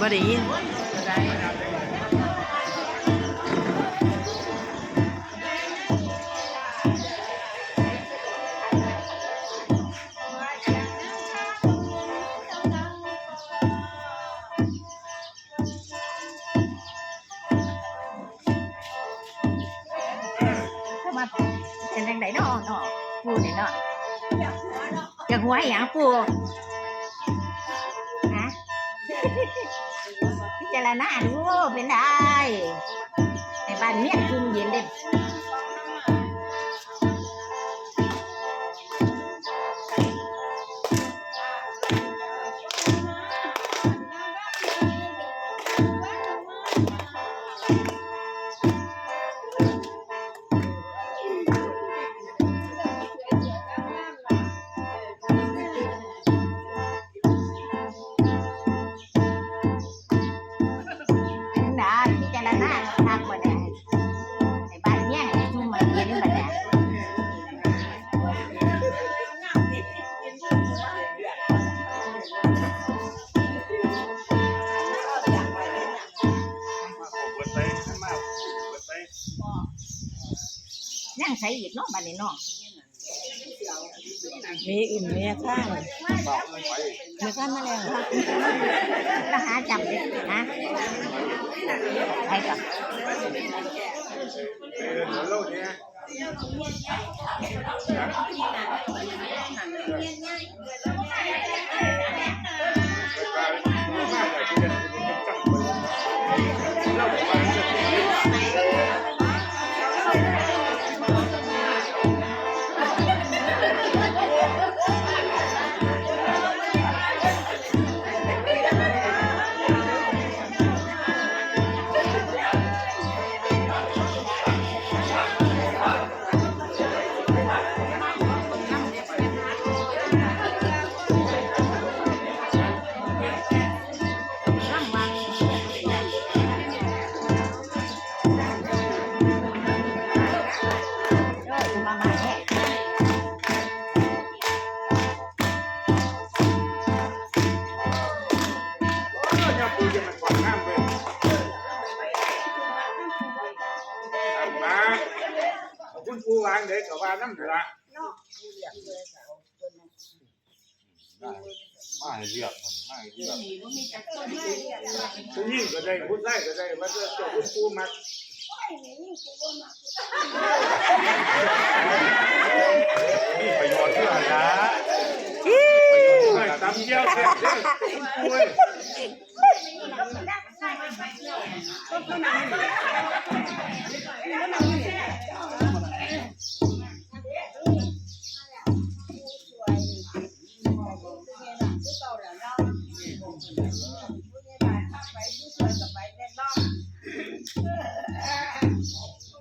บ่ได้ยินมาเป็นจังไดเนาะปูนี่เนาะอยากหัวหยังปูฮะพิจารณาดูเป็นได้ในบ้านเมียกินเย็นเด้ยังใช้อีกเนาะบ้านนี้เนาะ มีอื่นเมียข้างเมียข้างมาแล้ว แล้วหาจับเลยนะใครก่อนคุณปูวางเด็กกับว่าน้ำเถื่อมาให้เรียกมันมาให้เรียกผู้หญิงก็ได้ผู้ชายก็ได้ว่าจะเจ้าคุณปูมักนี่ประโยชน์เพื่ออะไรประโยชน์เพื่อตำเยี่ยวเสร็จคุณปู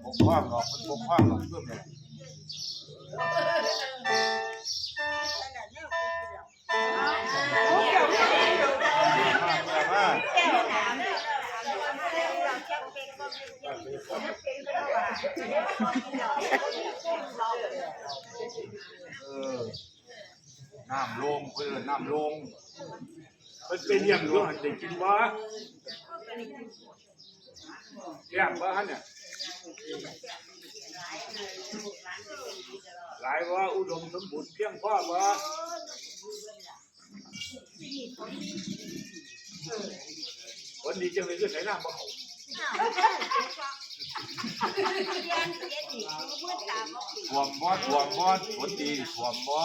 ผมคว้างหรอกมันผมคว้างหรอกเพื่อนเลยน้ำลงเพื่อนน้ำลงมันเป็นอย่างนี้หันจะกินวะแย่บ้านเนี่ยหลายว่าอุดมสมบูรณ์เพียงพอบ่วันนี้จะไปขึ้นไหนน้ำบ่เขาถ่วมบ่ถ่วมบ่ฝนดีถ่วมบ่